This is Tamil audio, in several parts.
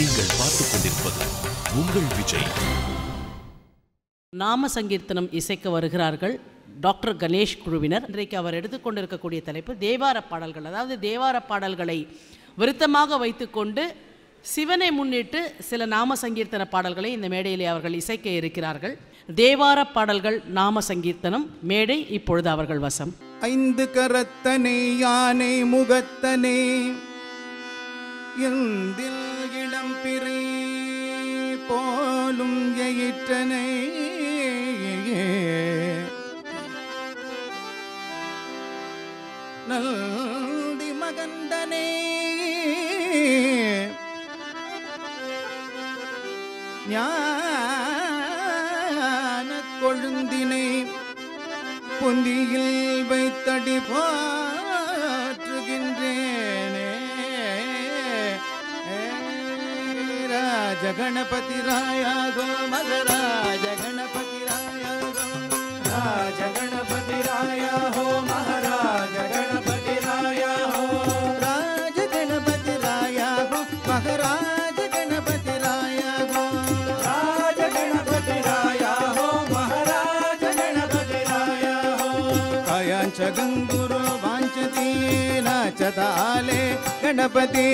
நீங்கள் பார்த்துக் கொண்டிருப்பது உங்கள் விஜய். நாம சங்கீர்த்தனம் இசைக்க வருகிறார்கள் டாக்டர் கணேஷ் குழுவினர். இன்றைக்கு அவர் எடுத்துக்கொண்டிருக்கக்கூடிய தலைப்பு தேவார பாடல்கள். அதாவது தேவார பாடல்களை விருத்தமாக வைத்துக்கொண்டு சிவனை முன்னிட்டு சில நாம சங்கீர்த்தன பாடல்களை இந்த மேடையிலே அவர்கள் இசைக்க இருக்கிறார்கள். தேவார பாடல்கள் நாம சங்கீர்த்தனம் மேடை இப்பொழுது அவர்கள் வசம். ஐந்து கரத்தனை யானை முகத்தனே எந்தில் இளம்பிறை போலும் எயிற்றனை நல்தி மகந்தனே ஞான கொழுந்தினை பொந்தியில் வைத்தடி போற்றுகின்றேனே. ராஜ கணபதி ராயாகோ மகராஜ கணபதி ராயாகோ ராஜ கணபதி ராயாகோ மகராஜ கணபதி ராயாகோ ராஜ கணபதி ராயாகோ மகராஜ கணபதி ராயாகோ ராஜ கணபதி ராயாகோ மகராஜ கணபதி ராயாகோ காயாஞ்ச கங்குரு வாஞ்சதி நாச்சதாலே गणपति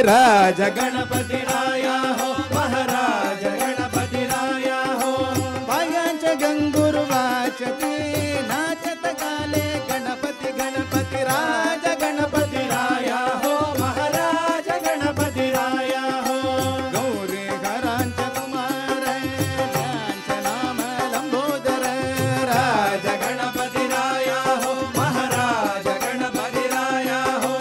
राज गणपति राया हो महाराज गणपति राया हो पायांच गंगुर्वाचते नाचत काले गणपति गणपति राज गणपति राया हो महाराज गणपति राया हो गौरी घरांच कुमार ध्यांच नाम लंबोदर राज गणपति राया हो महाराज गणपति राया हो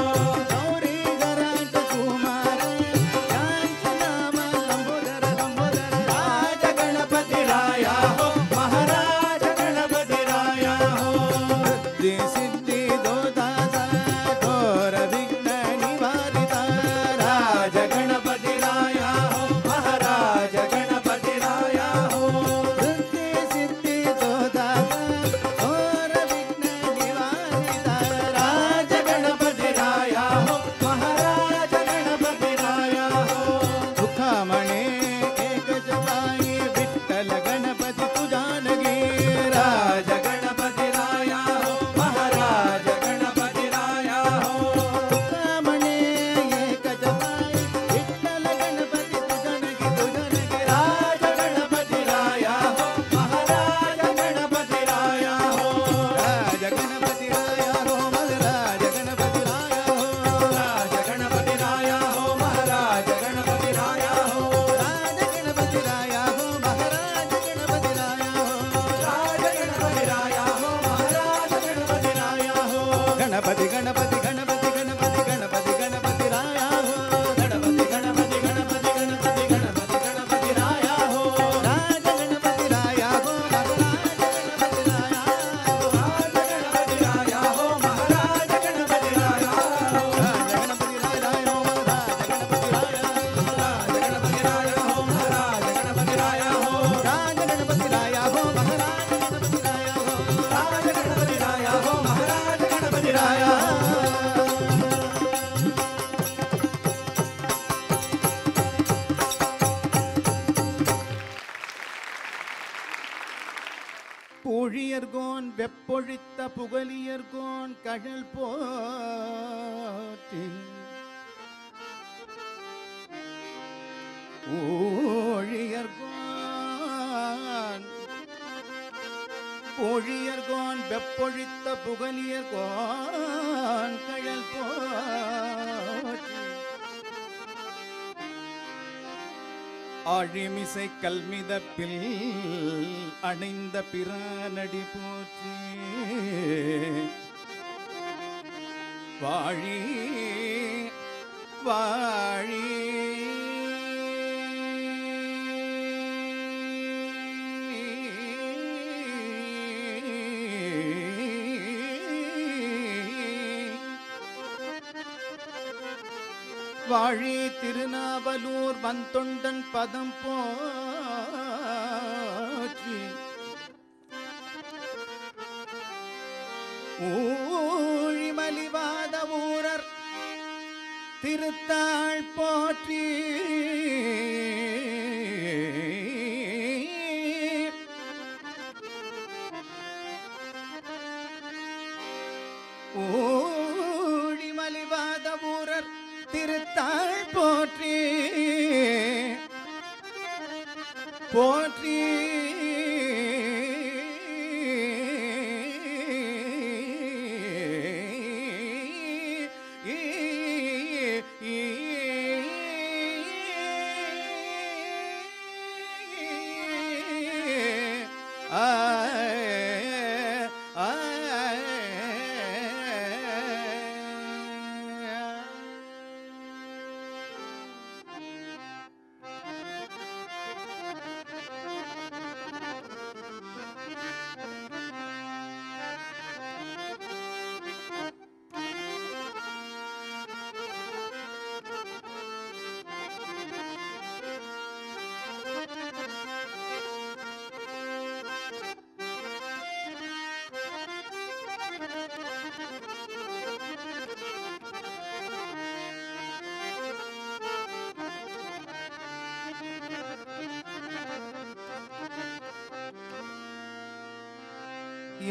பூழியர்கோன் வெப்பொழித்த புகழியர்கோன் கழல் போற்றி ஊழியர்கோன் வெப்பொழித்த புகழியர்கோன் கழல் போற்றி ஆழிமிசை கல்மிதப்பில் அணைந்த பிரானடி போற்றி வாழி வாழி வாழி திருநாவலூர் வந்தொண்டன் பதம் போற்றி ஊழிமலிவாத ஊரர் திருத்தாள் போற்றி போற்றி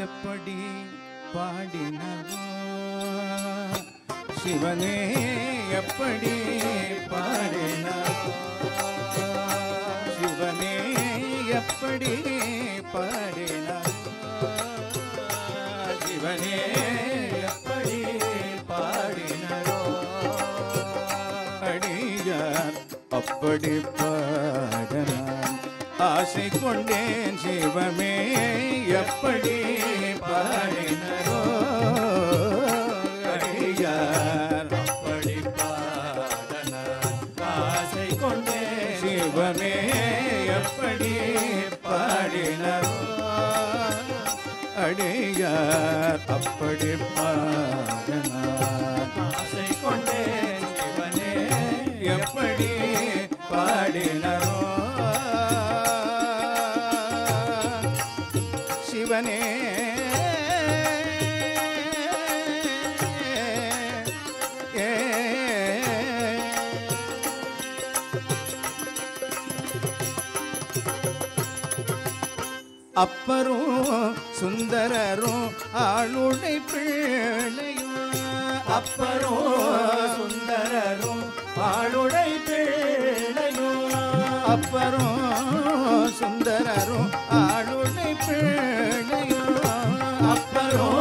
எப்படி பாடினவோ சிவனே எப்படி பாடினவோ சிவனே எப்படி பாடினவோ சிவனே எப்படி பாடினவோ அடியார் அப்படி பாடனான் ஆசை கொண்டேன் சிவமே எப்படி பாடினரோ அடியார் அப்படி பாடனான் ஆசை கொண்டேன் சிவமே எப்படி பாடினரோ அடியார் அப்படி பாடனான் ஆசை கொண்டேன் சிவனே எப்படி பாடினரோ சிவனே அப்பரும் சுந்தரரும் ஆளுடை பிள்ளையும் அப்பரும் சுந்தரரும் ஆளுடை பிள்ளையும் அப்பரும் சுந்தரரும் ஆளுடை பிள்ளையும் அப்பரும்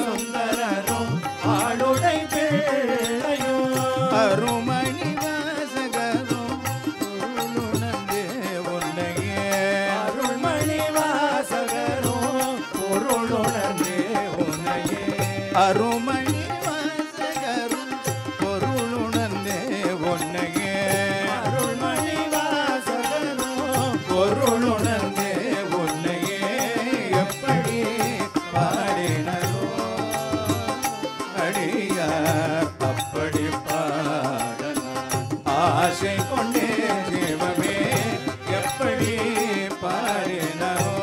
சுந்தரரும் ஆளுடை பிள்ளையும் அருமணி வாசகரும் பொருளுணர்ந்தே உன்னையே அருள்மணி வாசகரும் பொருளுணர்ந்தே உன்னையே அருமணி வாசகரும் பொருளுணர்ந்தே உன்னையே அருள்மணி வாசகரும் பொருளுணர்ந்தே உன்னையே எப்படி பாடினரோ அடியார் அப்படி பாடனான் ஆசை கொண்டே சிவமே எப்படி பாடினரோ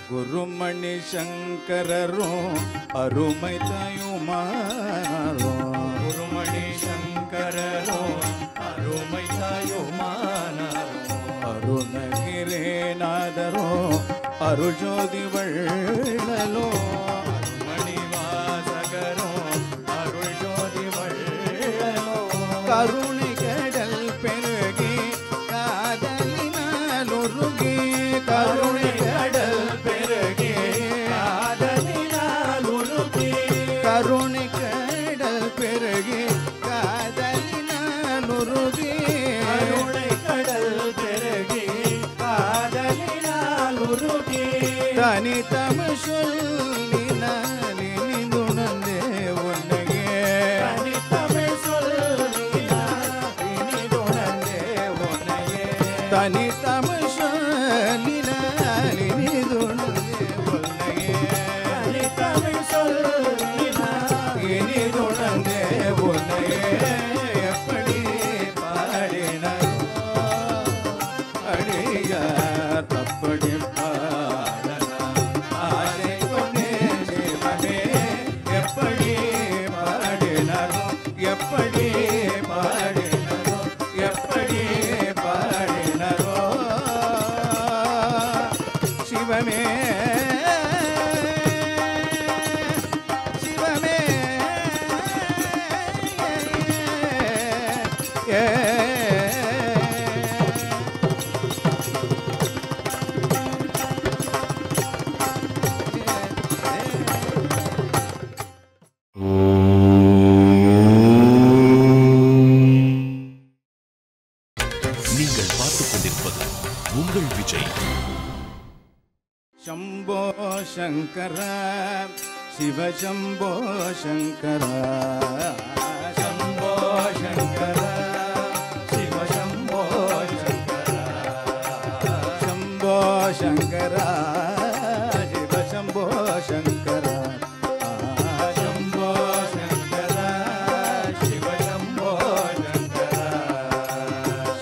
குருமணி சங்கரரும் அருமை தாயுமானாரும் குருமணி சங்கரரும் அருமை தாயுமானாரும் அருணகிரிநாதரும் அருள்ஜோதி வள்ளலோ அருள்மணி வாசகரும் அருள்ஜோதி வள்ளலோ கருணை கடல் பெருகி காதலினால் உருகி கருணை கடல் பெருகி காதலினால் உருகி கருணை கடல் பெருகி காதலினால் உருகி கருணை கடல் பெருகி காதலினால் உருகி தனி தமிழ் சொல்லினால் இனிதுணர்ந்தே உன்னையே தனி தமிழ் சொல்லினால் இனிதுணர்ந்தே உன்னையே தனி தமிழ் சொல்லினால் இனிதுணர்ந்தே உன்னையே தனி தமிழ் சொல்லினால் இனிதுணர்ந்தே உன்னையே எப்படி பாடினரோ அடியார் அப்படி பாடனான் ஆசை கொண்டே சிவனே எப்படி பாடினரோ எப்படி பாடினரோ எப்படி பாடினரோ शिव शंभो शंकर शंभो शंकर शिव शंभो शंकर शंभो शंकर शिव शंभो शंकर शंभो शंकर शिव शंभो शंकर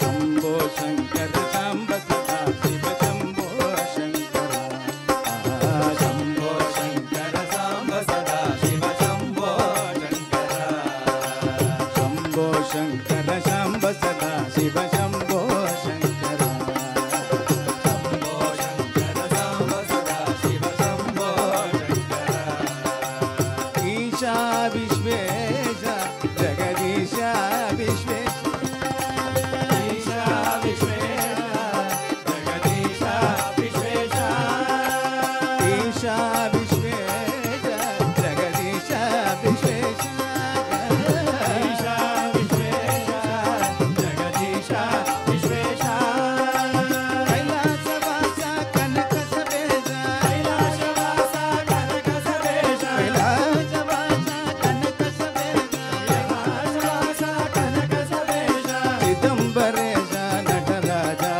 शंभो शंकर सांब सदा शिव शंभो शंकर शंभो शंकर सांब सदा शिव शंभो शंकर शंभो शंकर सांब सदा शिव शंभो शंकर शंभो शंकर सांब सदा शिव शंभो शंकर ईशा विश्वेश जगदीशा विश्वेश ईशा विश्वेश जगदीशा विश्वेश ईशा विश्वेश जगदीशा विश्वेश ईशा विश्वेश जगदीशा विश्वेश कैलासवास कनक सवेश कैलासवास कनक सवेश कैलासवास कनक सवेश कैलासवास कनक सवेश चिदंबरेश नटराजा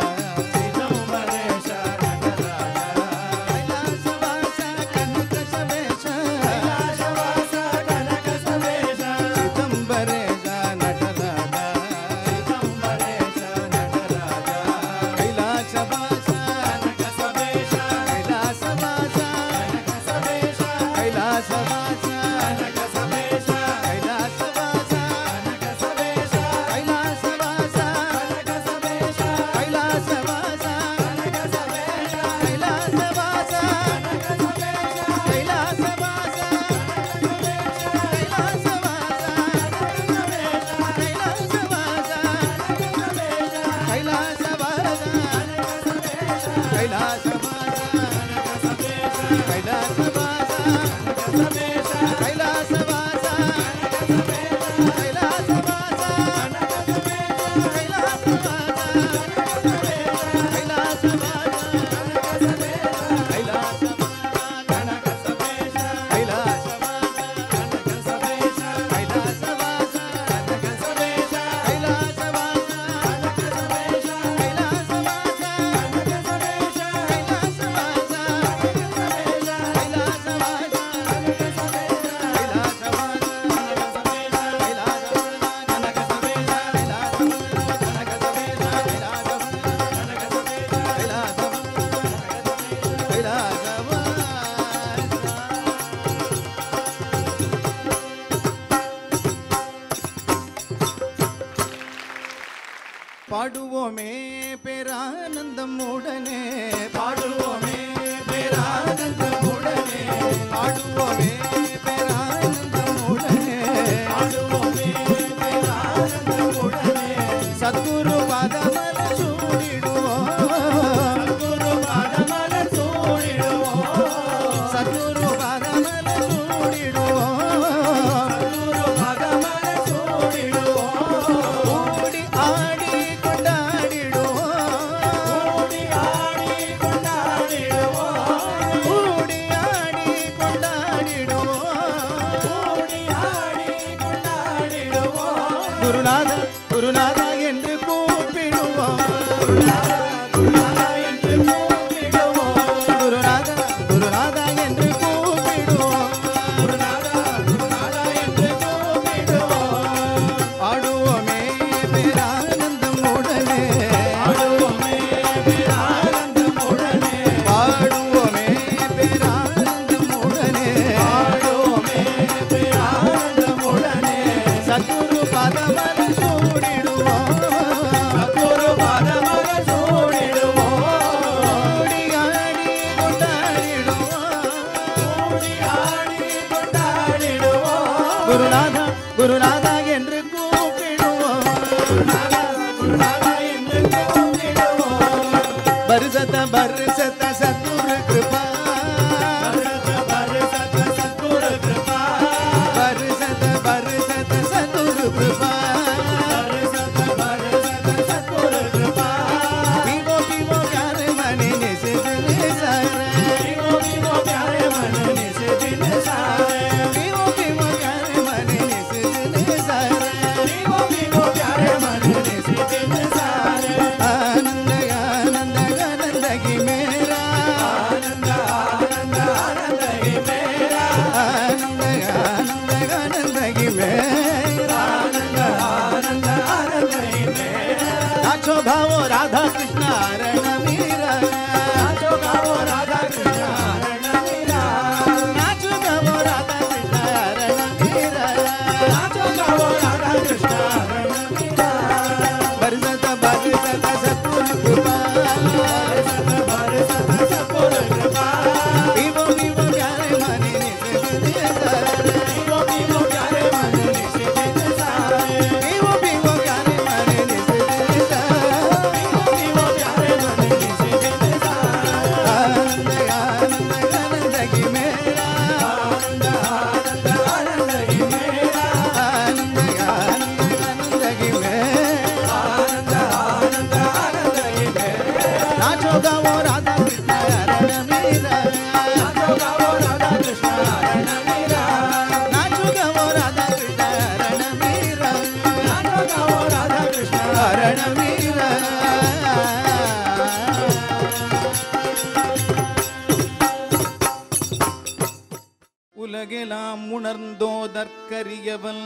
चिदंबरेश नटराजा कैलासवास कनक सवेश कैलासवास कनक सवेश चिदंबरेश नटराजा चिदंबरेश नटराजा कैलासवास कनक सवेश कैलासवास कनक सवेश कैलासवास कनक सवेश कैलासवास कनक सवेश कैलासवास कनक सवेश कैलासवास कनक सवेश कैलासवास कनक सवेश कैलासवास பாடுவோமே பேரானந்தம் உடனே பாடுவோமே பேரானந்தம் உடனே பாடுவோமே பேரானந்தம் உடனே பாடுவோமே பேரானந்தம் உடனே சத்குரு பாதமல சூடிடுவோம் சத்குரு பாதமல சூடிடுவோம் சத்குரு பாதமல சூடிடுவோம் சத்குரு பாதமல சூடிடுவோம் ஓடி ஆடி கொண்டாடிடுவோம் ஓடி ஆடி கொண்டாடிடுவோம் ஓடி ஆடி கொண்டாடிடுவோம் ஓடி ஆடி கொண்டாடிடுவோம் குருநாதா குருநாதா என்று கூப்பிடுவோம் குருநாதா குருநாதா என்று கூப்பிடுவோம் குருநாதா குருநாதா என்று கூப்பிடுவோம் குருநாதா குருநாதா என்று கூப்பிடுவோம் பாடுவோமே பேரானந்தம் உடனே பாடுவோமே பேரானந்தம் உடனே பாடுவோமே பேரானந்தம் உடனே பாடுவோமே பேரானந்தம் உடனே சத்குரு பாதமல சூடிடுவோம் சத்குரு பாதமல சூடிடுவோம் ஓடி ஆடி கொண்டாடிடுவோம் ஓடி ஆடி கொண்டாடிடுவோம் குருநாதா குருநாதா என்று கூப்பிடுவோம் குருநாதா குருநாதா என்று கூப்பிடுவோம் பரிசத்த பரிசத்த சத்குரு கிருபா பரிசத்த பரிசத்த சத்குரு கிருபா பரிசத்த பரிசத்த சத்குரு கிருபா பரிசத்த பரிசத்த சத்குரு கிருபா पीवो पीवो प्यारे मन ने से दिल सारा पीवो पीवो प्यारे मन ने से दिल आनंदगी मेरा आनंद आनंद आनंदगी मेरा नाचो गाओ राधा कृष्ण रण मीरा नाचो गाओ राधा कृष्ण रण मीरा नाचो गाओ राधा कृष्ण रण मीरा नाचो गाओ राधा कृष्ण रण मीरा बरसत बरसत सतपुर कृपा बरसत बरसत सतपुर कृपा विवो विवो प्यारे माने உலகெல்லாம் உணர்ந்தோதற்கரியவன்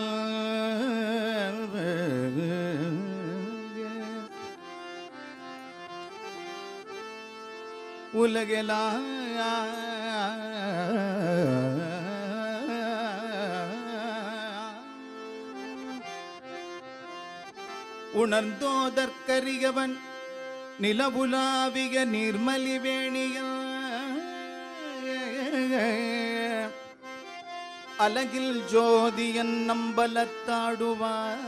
உலகெல்லாம் உணர்ந்தோதற்கரியவன் நிலவுலாவிய நீர்மலிவேணியா அலகில் ஜோதியன் நம்பலத்தாடுவான்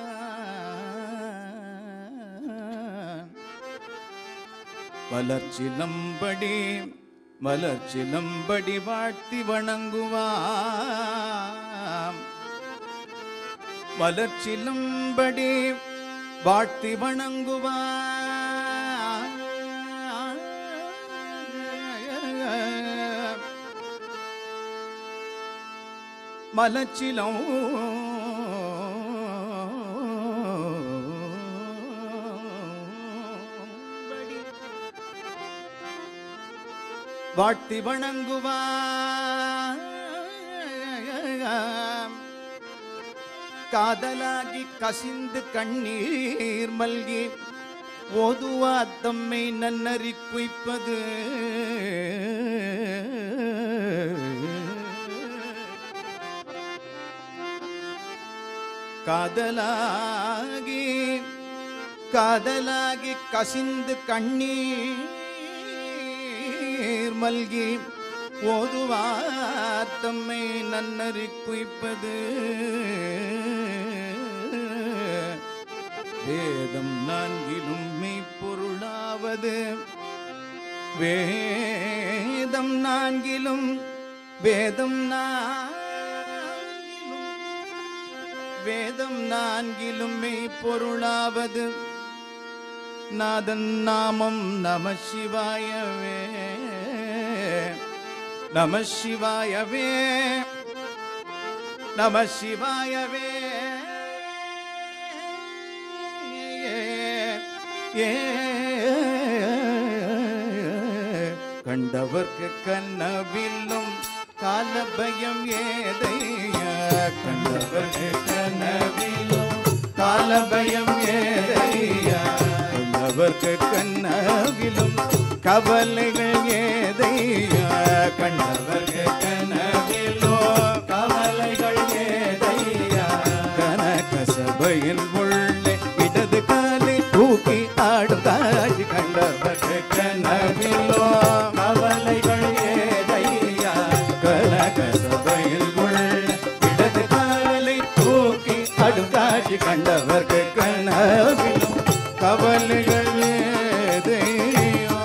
மலர்ச்சிலம்படி மலர்ச்சிலம்படி வாழ்த்தி வணங்குவான் மலர்ச்சிலம்படி வாழ்த்தி வணங்குவான் மலர்ச்சிலம் வாழ்த்தி வணங்குவான் காதலாகி கசிந்து கண்ணீர் மல்கி ஓதுவா தம்மை நன்னறி குய்ப்பது காதலாகி காதலாகி கசிந்து கண்ணீர் மல்கி ஓதுவார் தம்மை நன்னறி குய்ப்பது வேதம் நான்கிலும் மெய்ப்பொருளாவது வேதம் நான்கிலும் வேதம் வேதம் நான்கிலும் மெய்ப்பொருளாவது நாதன் நாமம் நம சிவாயவே நம சிவாயவே நம சிவாயவே கண்டவர்க்கு கனவிலும் காலபயம் ஏதையா கண்டவர்க்கு கனவிலும் காலபயம் ஏதையா கண்டவர்க்கு கனவிலும் கவலைகள் ஏதையா கண்டவர்க்கு கனவிலும் கவலைகள் ஏதையா கனக சபையின் உள்ளே இடது காலை தூக்கி ஆடும் காட்சி கண்டவர்க்கு கனவிலும் கவலைகள் ஏதையா கனக சபையில் உள்ள இடது காலை தூக்கி ஆடும் காட்சி கண்டவர்க்கு கனவிலும் கவலைகள் ஏதையா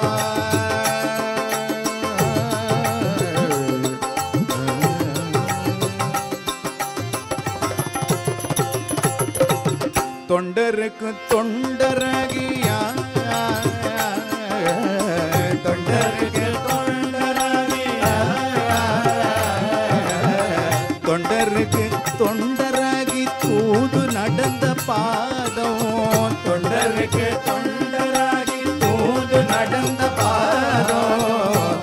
தொண்டருக்கு தொண்டராகியா தொண்டருக்கு தொண்டராகியா தொண்டருக்கு தொண்டராகி தூது நடந்த பாதம் தொண்டருக்கு தொண்டராகி தூது நடந்த பாதம்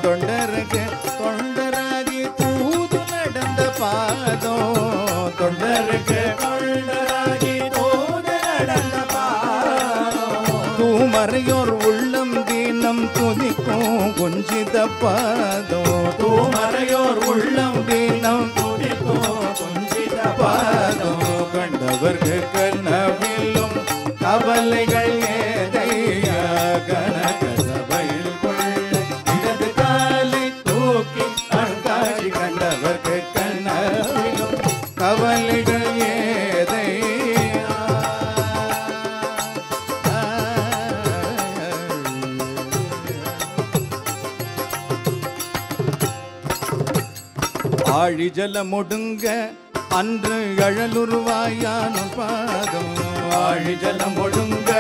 தொண்டருக்கு தொண்டராகி தூது நடந்த பாதம் தொண்டருக்கு தொண்டராகி தூது நடந்த பாதம் தூமறையோர் உள்ளம் தீனம் துதிக்கும் குஞ்சித பாதம் தூமறையோர் உள்ளம் தீனம் துதிக்கும் குஞ்சித பாதம் கண்டவர்க்கு கனவிலும் கவலைகள் ஏதையா கனக சபையில் கொள்ள இடது காலை தூக்கி அழுகாட்சி கண்டவர்க்கு கனவிலும் கவலைகள் ஏதையா ஆழி ஜலம் ஒடுங்க அன்று அழலுருவாயான பாதம் ஆழி ஜலம் ஒடுங்க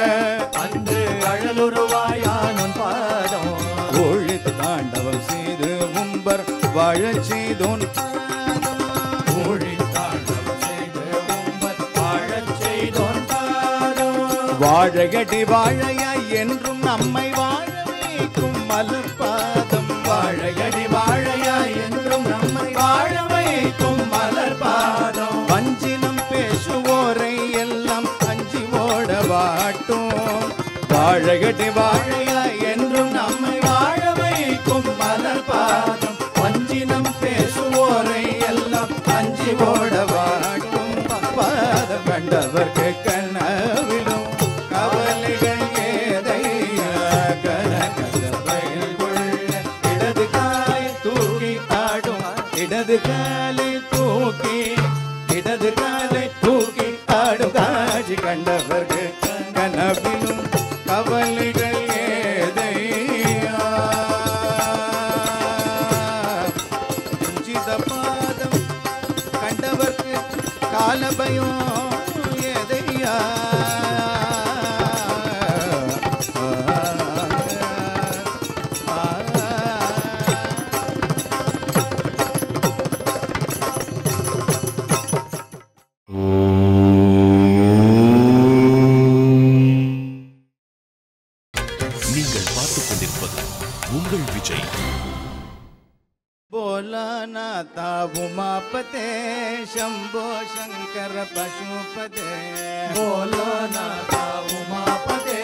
அன்று அழலுருவாயான பாதம் ஒழி தாண்டவம் செய்து உம்பர் வாழச் செய்தோன் ஒழி தாண்டவம் செய்து உம்பர் வாழச் செய்தோன் பாதம் வாழகடி வாழையாய் என்றும் நம்மை வாழ வைக்கும் மலர் பாதம் வாழகடி வாழையாய் என்றும் நம்மை வாழ வைக்கும் மலர் பாதம் வஞ்சினம் பேசுவோரை எல்லாம் அஞ்சி ஓட வாட்டும் வாழகடி வாழையாய் என்றும் நம்மை வாழ வைக்கும் மலர் பாதம் வஞ்சினம் பேசுவோரை எல்லாம் அஞ்சி ஓட வாட்டும் பாதம் கண்டவர்க்கு கனவிலும் கவலைகள் ஏதையா கனக சபையில் கொள்ள இடது காலை தூக்கி ஆடும் இடது காலை தூக்கி இடது காலை தூக்கி ஆடும் காட்சி கண்டவர்க்கு கனவிலும் கவலைகள் ஏதையா குஞ்சித பாதம் கண்டவர்க்கு காலபயம் ஏதையா நீங்கள் பார்த்துக் கொண்டிருப்பது உங்கள் விஜய். भोलानाथ उमापते शंभो शंकर पशुपते भोलानाथ उमापते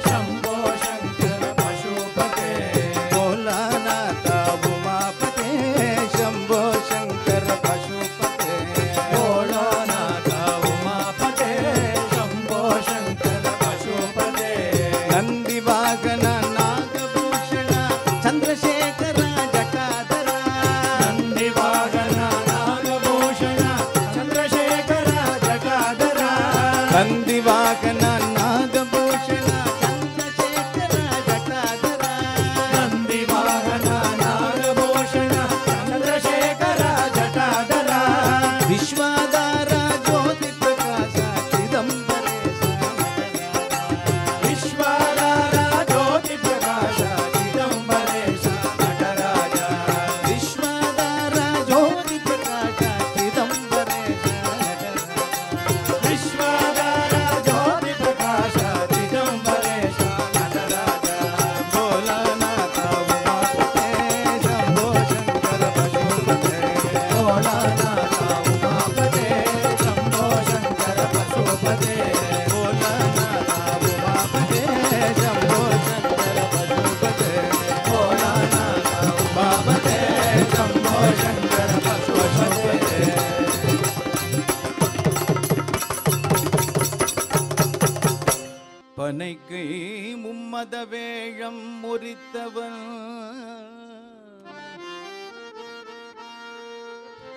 शंभो शंकर पशुपते भोलानाथ उमापते शंभो शंकर पशुपते भोलानाथ उमापते शंभो शंकर पशुपते नंदी वाहन नागभूषण चंद्रशेखर ನಂದಿವಾಹನ ನಾಗಭೂಷಣ ಚಂದ್ರಶೇಖರ ಜಟಾಧರ ನಂದಿವಾಹನ ನಾಗಭೂಷಣ ಚಂದ್ರಶೇಖರ ಜಟಾಧರ ವಿಶ್ವಾಧಾರ ಜ್ಯೋತಿ ಪ್ರಕಾಶ ಚಿದಂಬರೇಶ ವಿಶ್ವಾಧಾರ ಜ್ಯೋತಿ ಪ್ರಕಾಶ ಚಿದಂಬರೇಶ ನಟರಾಜ ವಿಶ್ವಾಧಾರ ಜ್ಯೋತಿ ಪ್ರಕಾಶ ಚಿದಂಬರೇಶ பனைக்கை மும்மத வேழம் முறித்தவன்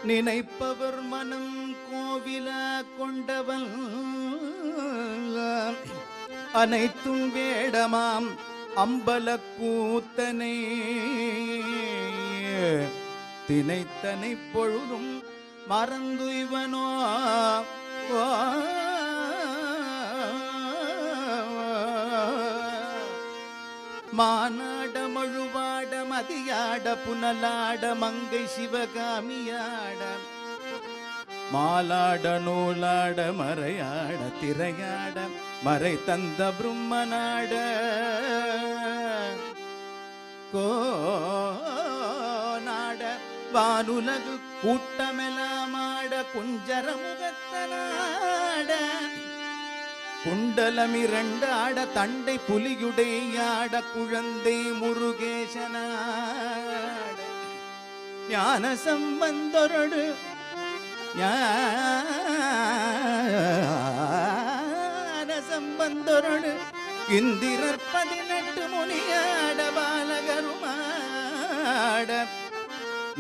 நினைப்பவர் மனம் கோவில கொண்டவன் அனைத்தும் வேடமாம் அம்பல கூத்தனை தினைத்தனை பொழுதும் மறந்துய்வனோ மானாட மழுவாட மதியாட புனலாட மங்கை சிவகாமியாட மாலாட நூலாட மறையாட திரையாட மறை தந்த பிரம்மநாட கோநாட வானுலகு கூட்டமெல்லாமாட குஞ்சரமுகத்தனாட குண்டலமிரண்டாட தண்டை புலியுடையாட குழந்தை முருகேசனாட ஞான சம்பந்தொரு ஞான சம்பந்தொரு இந்திரர் 18 முனியாட பாலகருமாட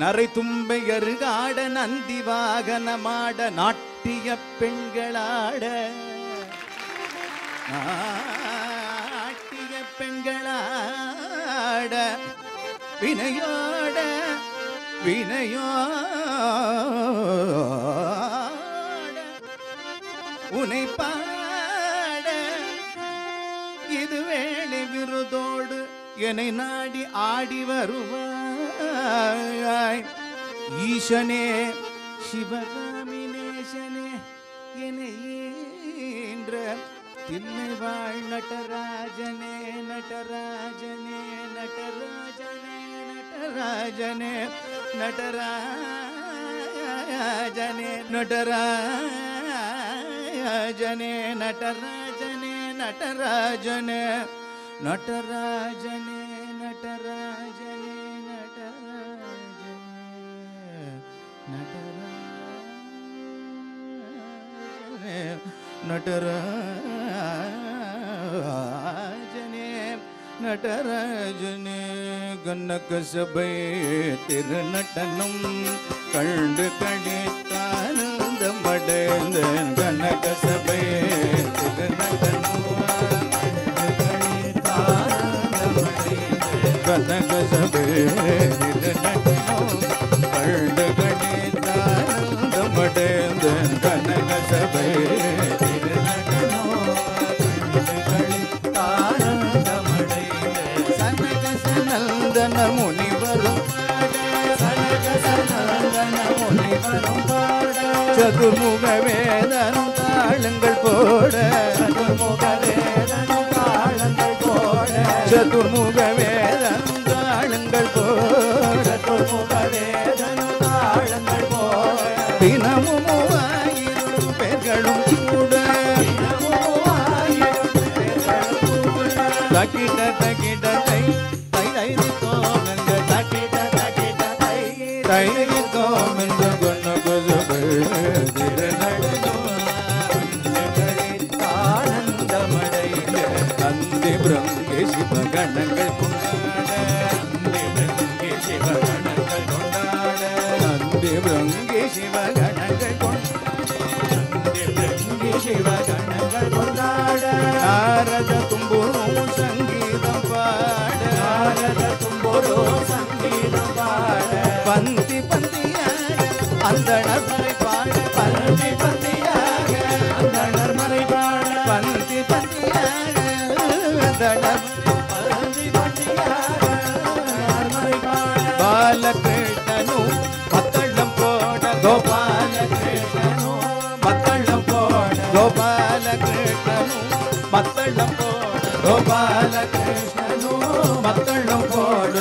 நரை தும்பையருகாட நந்தி வாகனமாட நாட்டிய பெண்களாட நாட்டிய பெண்களாட வினையோட வினையோட உனை பாட இது வேளை விருதோடு என்னை நாடி ஆடி வருவாய் ஈசனே சிவகாமினேசனே என்னை ஈன்ற தில்லை வாழ் நடராஜனே நடராஜனே நடராஜனே நடராஜனே நடராஜனே நடராஜனே நடராஜனே நடராஜனே நடராஜனே நடராஜனே நடராஜனே நடராஜனே நடராஜனே கண்ணக சபை திருநட்டனம் கண்டு கழித்தானந்தமடைந்த கண்ணக சபை திருநட்டனம் கனக சபை திருநட்டனம் கண்டு கழித்தானந்தமடைந்த கனக சபை முனிவரும் சதுர்முக வேதனும் தாளங்கள் போட சதுர்முக வேதனும் தாளங்கள் போட சதுர்முக வேதனும் தாளங்கள் போட சதுர்முக வேதனும் தாளங்கள் போட தினமும் 1000 பேர்களும் கூட தக்கிட்ட தக்கிட்ட சிவகணங்கள் கொண்டாட சிவகணங்கள் கொண்டாட நந்தி பிரங்கே சிவகணங்கள் சிவகணங்கள் கொண்டாட நாரத தும்புரும் சங்கீதம் பாட நாரத தும்புரும் சங்கீதம் பாட பந்தி பந்தியாக அந்தணர் மறை பாட பந்தி பந்தியாக அந்தணர் மறை பாட பந்தி பந்தியாக அந்தணர் பாலகிருஷ்ணனு மக்களம் போட கோபாலகிருஷ்ணனு மக்களம் போட கோபாலகிருஷ்ணனு மக்களம் போட கோபாலகிருஷ்ணனு மக்களம் போட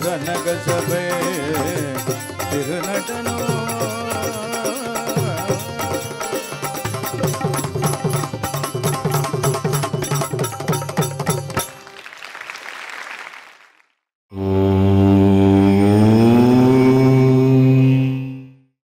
கனக சபை திருநட்டனோ